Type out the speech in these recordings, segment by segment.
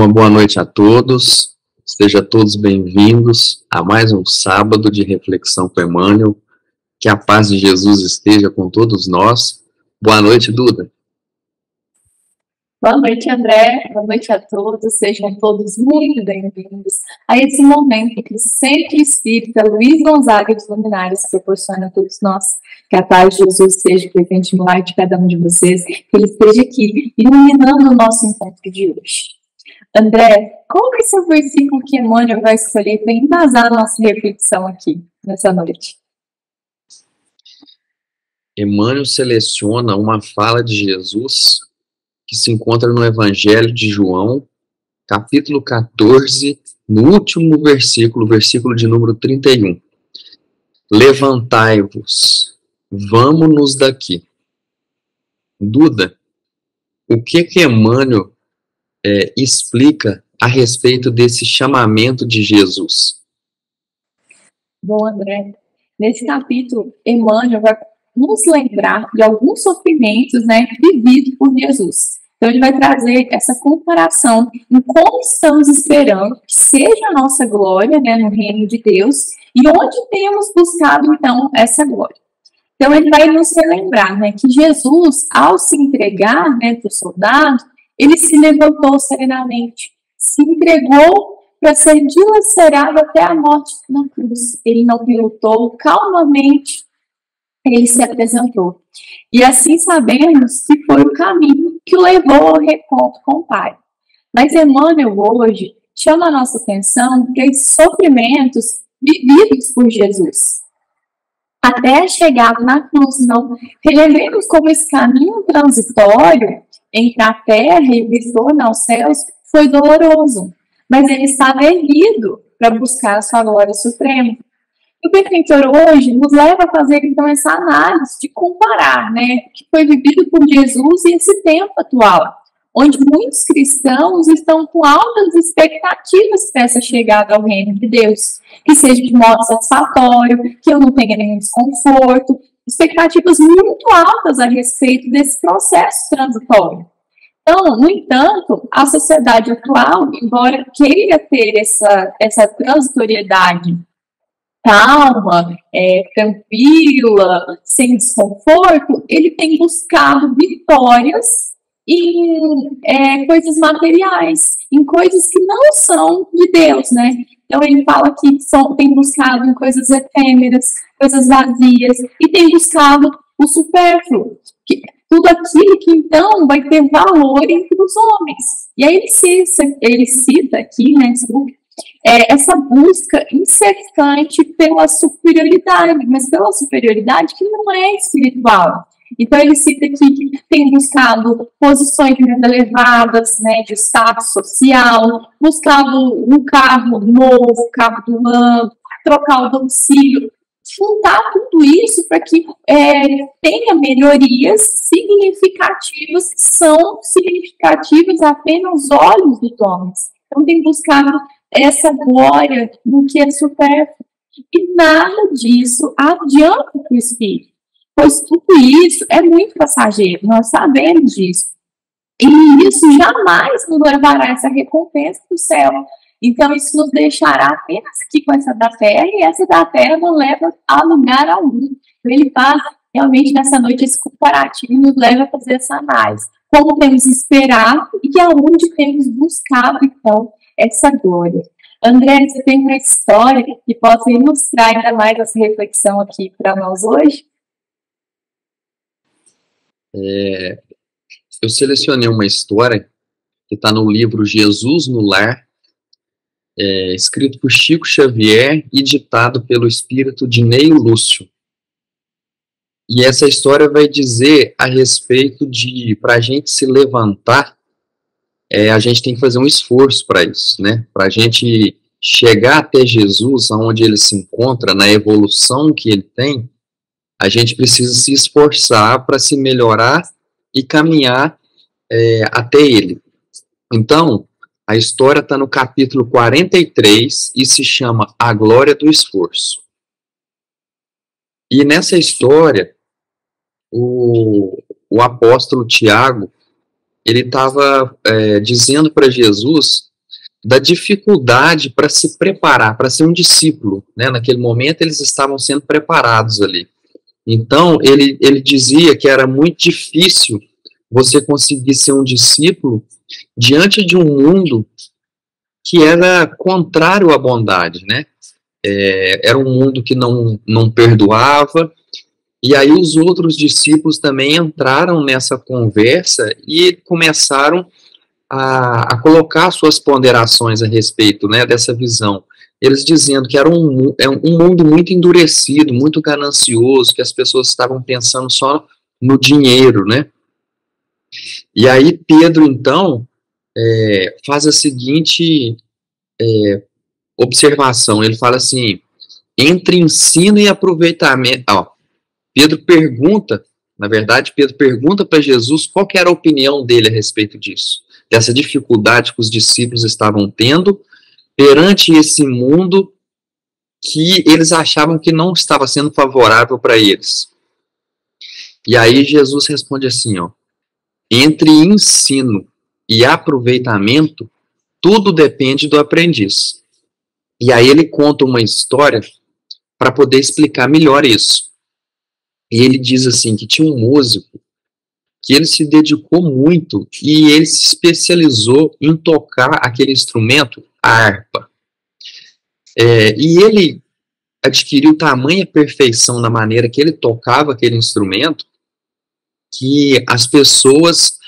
Uma boa noite a todos, sejam todos bem-vindos a mais um sábado de reflexão com Emmanuel. Que a paz de Jesus esteja com todos nós. Boa noite, Duda. Boa noite, André. Boa noite a todos. Sejam todos muito bem-vindos a esse momento que o Centro Espírita Luiz Gonzaga dos Luminares proporciona a todos nós. Que a paz de Jesus esteja presente no lar de cada um de vocês, que Ele esteja aqui iluminando o nosso encontro de hoje. André, qual que é o seu versículo que Emmanuel vai escolher para embasar a nossa reflexão aqui nessa noite? Emmanuel seleciona uma fala de Jesus que se encontra no Evangelho de João, capítulo 14, no último versículo, versículo de número 31. Levantai-vos, vamos-nos daqui. Duda, o que Emmanuel explica a respeito desse chamamento de Jesus? Bom, André, nesse capítulo, Emmanuel vai nos lembrar de alguns sofrimentos, vividos por Jesus. Então, ele vai trazer essa comparação em como estamos esperando que seja a nossa glória, no reino de Deus, e onde temos buscado, então, essa glória. Então, ele vai nos relembrar, que Jesus, ao se entregar, para o soldado, ele se levantou serenamente, se entregou para ser dilacerado até a morte na cruz. Ele não pilotou, calmamente ele se apresentou. E assim sabemos que foi o caminho que o levou ao reencontro com o Pai. Mas Emmanuel hoje chama a nossa atenção para esses sofrimentos vividos por Jesus. Até a chegada na cruz, não relevemos como esse caminho transitório entre a terra e o retorno aos céus foi doloroso, mas ele estava erguido para buscar a sua glória suprema. O benfeitor hoje nos leva a fazer, então, essa análise de comparar, o que foi vivido por Jesus e esse tempo atual, onde muitos cristãos estão com altas expectativas para essa chegada ao reino de Deus, que seja de modo satisfatório, que eu não tenha nenhum desconforto, expectativas muito altas a respeito desse processo transitório. Então, no entanto, a sociedade atual, embora queira ter essa transitoriedade calma, tranquila, sem desconforto, ele tem buscado vitórias em coisas materiais, em coisas que não são de Deus, Então ele fala que tem buscado em coisas efêmeras, coisas vazias, e tem buscado o supérfluo, tudo aquilo que então vai ter valor entre os homens. E aí ele cita aqui, essa busca incessante pela superioridade, mas pela superioridade que não é espiritual. Então ele cita aqui que tem buscado posições elevadas, de status social, buscado um carro novo, carro do ano, trocar o domicílio, juntar tudo isso para que tenha melhorias significativas, que são significativas apenas aos olhos dos homens. Então tem buscado essa glória do que é supérfluo. E nada disso adianta para o Espírito, pois tudo isso é muito passageiro, nós sabemos disso. E isso jamais nos levará a essa recompensa do céu. Então isso nos deixará apenas aqui com essa da terra, e essa da terra não leva a lugar algum. Então ele faz realmente nessa noite esse comparativo e nos leva a fazer essa análise. Como temos esperado e aonde temos buscado, então, essa glória. André, você tem uma história que possa ilustrar ainda mais essa reflexão aqui para nós hoje? Eu selecionei uma história que está no livro Jesus no Lar, escrito por Chico Xavier e ditado pelo espírito de Neio Lúcio. E essa história vai dizer a respeito de, para a gente se levantar, a gente tem que fazer um esforço para isso, Para a gente chegar até Jesus, onde ele se encontra, na evolução que ele tem, a gente precisa se esforçar para se melhorar e caminhar até ele. Então, a história está no capítulo 43 e se chama A Glória do Esforço. E nessa história, o apóstolo Tiago, ele estava dizendo para Jesus da dificuldade para se preparar, para ser um discípulo, né? Naquele momento eles estavam sendo preparados ali. Então, ele dizia que era muito difícil você conseguir ser um discípulo diante de um mundo que era contrário à bondade, né? Era um mundo que não perdoava, e aí os outros discípulos também entraram nessa conversa e começaram a colocar suas ponderações a respeito, né, dessa visão. Eles dizendo que era um mundo muito endurecido, muito ganancioso, que as pessoas estavam pensando só no dinheiro, né? E aí Pedro, então, faz a seguinte observação. Ele fala assim, entre ensino e aproveitamento... Pedro pergunta para Jesus qual que era a opinião dele a respeito disso, dessa dificuldade que os discípulos estavam tendo perante esse mundo que eles achavam que não estava sendo favorável para eles. E aí Jesus responde assim, entre ensino e aproveitamento, tudo depende do aprendiz. E aí ele conta uma história para poder explicar melhor isso. E ele diz assim, que tinha um músico que ele se dedicou muito e ele se especializou em tocar aquele instrumento, a harpa. E ele adquiriu tamanha perfeição na maneira que ele tocava aquele instrumento, que as pessoas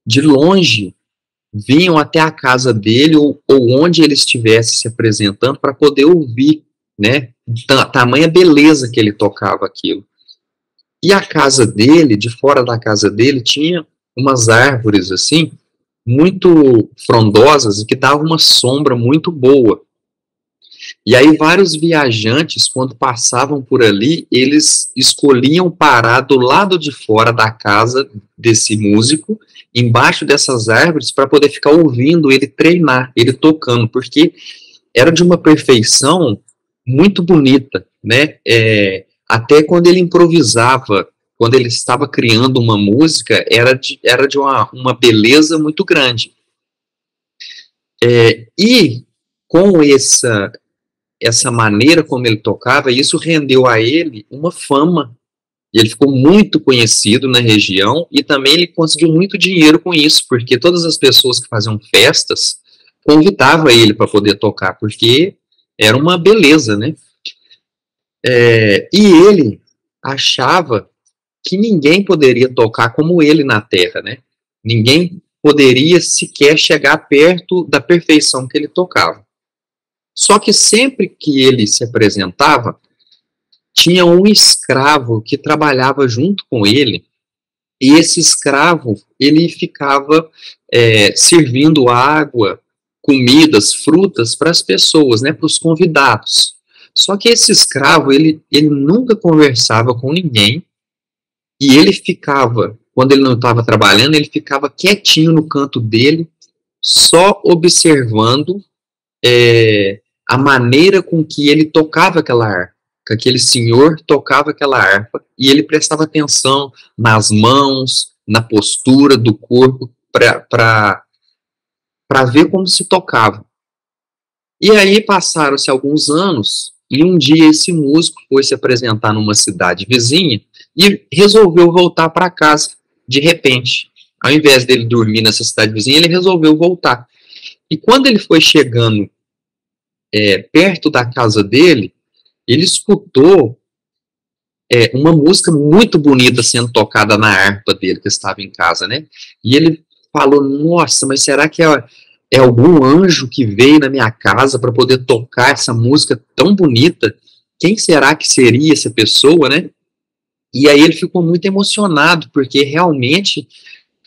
de longe vinham até a casa dele ou onde ele estivesse se apresentando para poder ouvir, né? Tamanha beleza que ele tocava aquilo. E a casa dele, de fora da casa dele, tinha umas árvores assim, muito frondosas e que davam uma sombra muito boa. E aí vários viajantes, quando passavam por ali, eles escolhiam parar do lado de fora da casa desse músico, embaixo dessas árvores, para poder ficar ouvindo ele treinar, ele tocando, porque era de uma perfeição muito bonita, né? Até quando ele improvisava, quando ele estava criando uma música, era de uma beleza muito grande. E com essa maneira como ele tocava, isso rendeu a ele uma fama. Ele ficou muito conhecido na região e também ele conseguiu muito dinheiro com isso, porque todas as pessoas que faziam festas convidavam ele para poder tocar, porque era uma beleza, né? E ele achava que ninguém poderia tocar como ele na Terra, né? Ninguém poderia sequer chegar perto da perfeição que ele tocava. Só que sempre que ele se apresentava, tinha um escravo que trabalhava junto com ele, e esse escravo, ele ficava servindo água, comidas, frutas para as pessoas, né, para os convidados. Só que esse escravo, ele nunca conversava com ninguém, e ele ficava, quando ele não estava trabalhando, ele ficava quietinho no canto dele, só observando a maneira com que ele tocava aquela harpa, que aquele senhor tocava aquela harpa, e ele prestava atenção nas mãos, na postura do corpo, para ver como se tocava. E aí passaram-se alguns anos, e um dia esse músico foi se apresentar numa cidade vizinha, e resolveu voltar para casa, de repente. Ao invés dele dormir nessa cidade vizinha, ele resolveu voltar. E quando ele foi chegando perto da casa dele, ele escutou uma música muito bonita sendo tocada na harpa dele, que estava em casa, né? E ele falou, nossa, mas será que é algum anjo que veio na minha casa para poder tocar essa música tão bonita? Quem será que seria essa pessoa, né? E aí ele ficou muito emocionado, porque realmente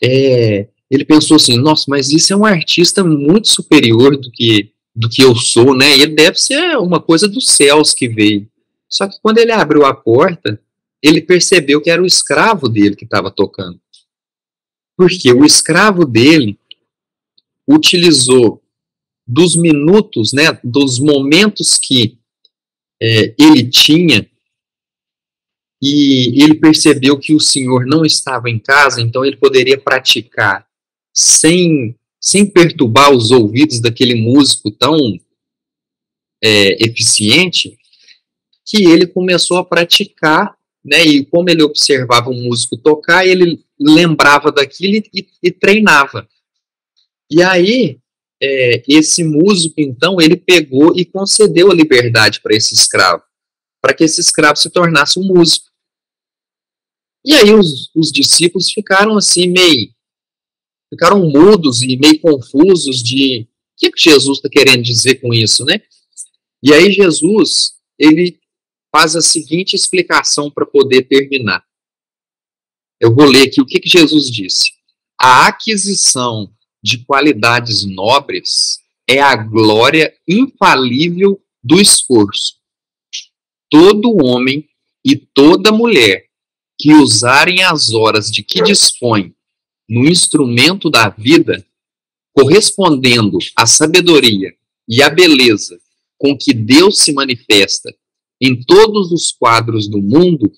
ele pensou assim, nossa, mas isso é um artista muito superior do que eu sou, né? Ele deve ser uma coisa dos céus que veio. Só que quando ele abriu a porta, ele percebeu que era o escravo dele que estava tocando. Porque o escravo dele utilizou dos minutos, né, dos momentos que ele tinha, e ele percebeu que o senhor não estava em casa, então ele poderia praticar sem sem perturbar os ouvidos daquele músico tão eficiente, que ele começou a praticar, né? E como ele observava um músico tocar, ele lembrava daquilo e treinava. E aí, esse músico, então, ele pegou e concedeu a liberdade para esse escravo, para que esse escravo se tornasse um músico. E aí os discípulos ficaram assim, ficaram mudos e meio confusos de o que Jesus está querendo dizer com isso, né? E aí Jesus, ele faz a seguinte explicação para poder terminar. Eu vou ler aqui o que Jesus disse. A aquisição de qualidades nobres é a glória infalível do esforço. Todo homem e toda mulher que usarem as horas de que dispõem no instrumento da vida, correspondendo à sabedoria e à beleza com que Deus se manifesta em todos os quadros do mundo,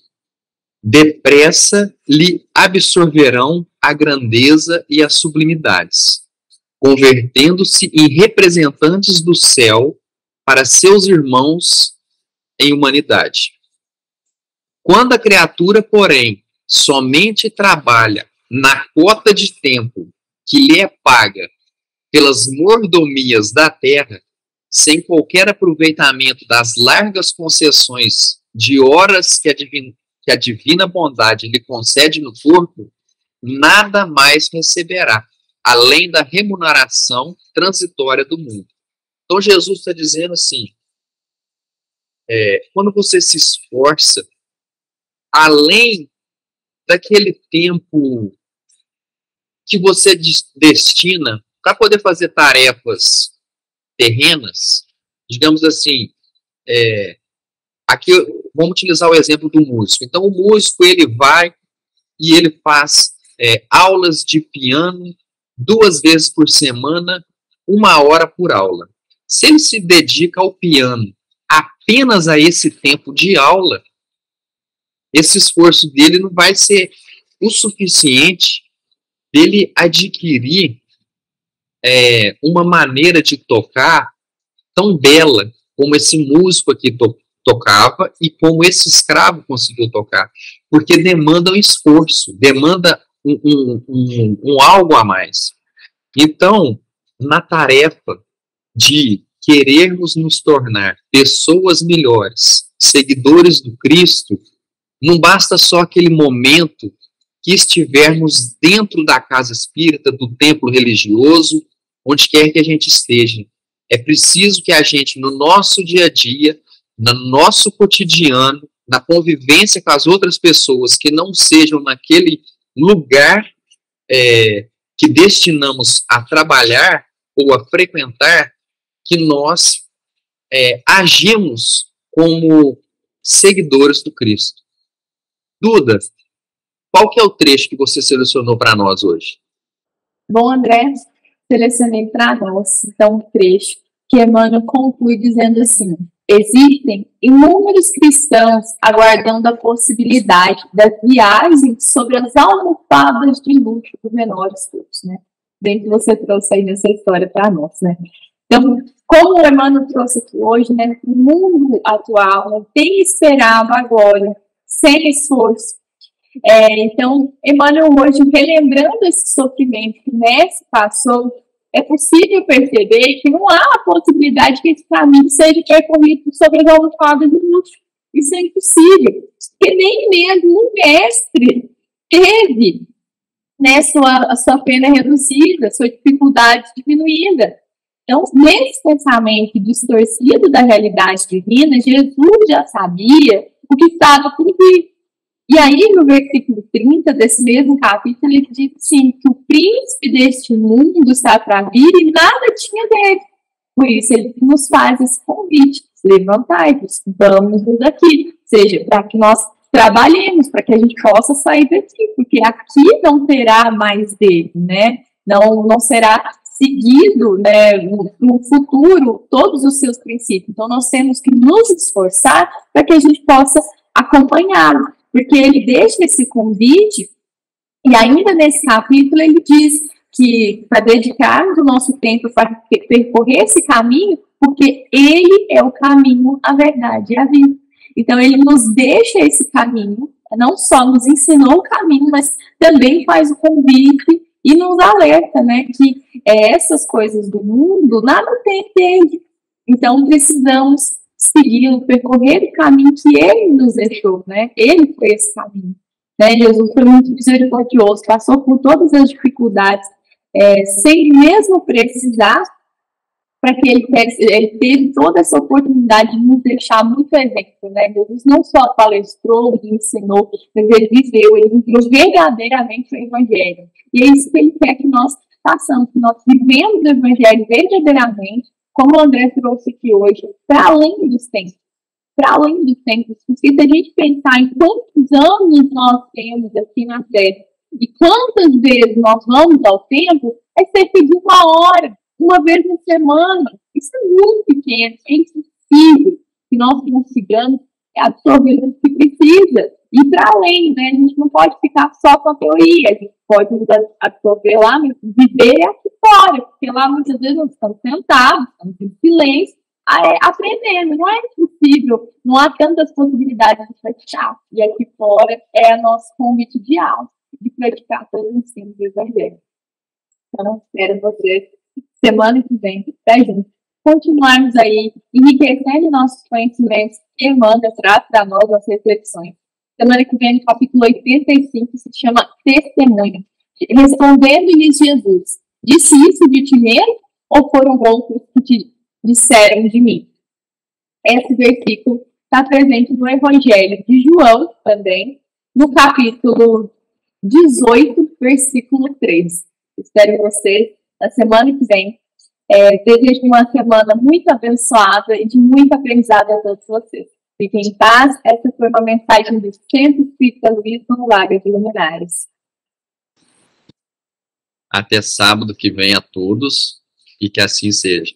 depressa lhe absorverão a grandeza e as sublimidades, convertendo-se em representantes do céu para seus irmãos em humanidade. Quando a criatura, porém, somente trabalha na cota de tempo que lhe é paga pelas mordomias da terra, sem qualquer aproveitamento das largas concessões de horas que a divina bondade lhe concede no corpo, nada mais receberá, além da remuneração transitória do mundo. Então Jesus está dizendo assim, quando você se esforça, além daquele tempo que você destina para poder fazer tarefas terrenas, digamos assim, aqui vamos utilizar o exemplo do músico. Então o músico, ele vai e ele faz aulas de piano 2 vezes por semana, 1 hora por aula. Se ele se dedica ao piano apenas a esse tempo de aula, esse esforço dele não vai ser o suficiente dele adquirir uma maneira de tocar tão bela como esse músico aqui tocava e como esse escravo conseguiu tocar, porque demanda um esforço, demanda um algo a mais. Então, na tarefa de querermos nos tornar pessoas melhores, seguidores do Cristo, não basta só aquele momento que estivermos dentro da casa espírita, do templo religioso, onde quer que a gente esteja. É preciso que a gente, no nosso dia a dia, no nosso cotidiano, na convivência com as outras pessoas que não sejam naquele lugar que destinamos a trabalhar ou a frequentar, que nós agimos como seguidores do Cristo. Duda, qual que é o trecho que você selecionou para nós hoje? Bom, André, selecionei para nós, então, um trecho que Emmanuel conclui dizendo assim: existem inúmeros cristãos aguardando a possibilidade da viagem sobre as almofadas de luxo dos menores todos, né? Bem que você trouxe aí nessa história para nós, né? Então, como o Emmanuel trouxe aqui hoje, né, o mundo atual, né, tem esperado agora, sem esforço. Então, Emmanuel hoje, relembrando esse sofrimento que o mestre passou, é possível perceber que não há a possibilidade que esse caminho seja percorrido sobre as almofadas de luxo. Isso é impossível, porque nem mesmo o mestre teve, né, a sua pena reduzida, sua dificuldade diminuída. Então, nesse pensamento distorcido da realidade divina, Jesus já sabia o que estava por vir. E aí, no versículo 30 desse mesmo capítulo, ele diz assim, que o príncipe deste mundo está para vir e nada tinha dele. Por isso, ele nos faz esse convite: levantai-vos, vamos daqui. Ou seja, para que nós trabalhemos, para que a gente possa sair daqui, porque aqui não terá mais dele, né? Não será seguido, né, no futuro, todos os seus princípios. Então, nós temos que nos esforçar para que a gente possa acompanhá-lo. Porque ele deixa esse convite, e ainda nesse capítulo ele diz: que para dedicarmos o nosso tempo para percorrer esse caminho, porque Ele é o caminho, a verdade e a vida. Então, Ele nos deixa esse caminho, não só nos ensinou o caminho, mas também faz o convite e nos alerta, né, que essas coisas do mundo nada tem dele. Então, precisamos seguir, percorrer o caminho que Ele nos deixou, né? Ele foi esse caminho. Né? Jesus foi muito misericordioso, passou por todas as dificuldades, sem mesmo precisar, para que ele teve toda essa oportunidade de nos deixar muito exemplo, né? Jesus não só palestrou e ensinou, mas ele viveu, ele viveu verdadeiramente o Evangelho. E é isso que ele quer que nós façamos, que nós vivemos o Evangelho verdadeiramente, como o André trouxe aqui hoje, para além dos tempos. Para além dos tempos, porque se a gente pensar em quantos anos nós temos aqui na Terra, e quantas vezes nós vamos ao templo, é cerca de 1 hora, uma vez na semana. Isso é muito pequeno, é impossível que nós consigamos absorver o que precisa. E para além, né, a gente não pode ficar só com a teoria, a gente pode absorver lá, mas viver aqui fora, porque lá muitas vezes nós estamos sentados, estamos em silêncio, aprendendo. Não é impossível, não há tantas possibilidades de praticar. E aqui fora é o nosso convite diário de praticar todos os ensinos do Evangelho. Então, espero vocês semana que vem, pra gente continuarmos aí enriquecendo nossos conhecimentos que Emmanuel traz para nós as reflexões. Semana que vem, no capítulo 85, se chama Testemunho. Respondendo-lhes Jesus, disse isso de ti mesmo ou foram outros que te disseram de mim? Esse versículo está presente no Evangelho de João também, no capítulo 18, versículo 3. Espero vocês na semana que vem. Desejo uma semana muito abençoada e de muito aprendizado a todos vocês. Fiquem em paz. Essa foi uma mensagem do Centro Espírita Luiz Gonzaga de Luminares. Até sábado que vem a todos e que assim seja.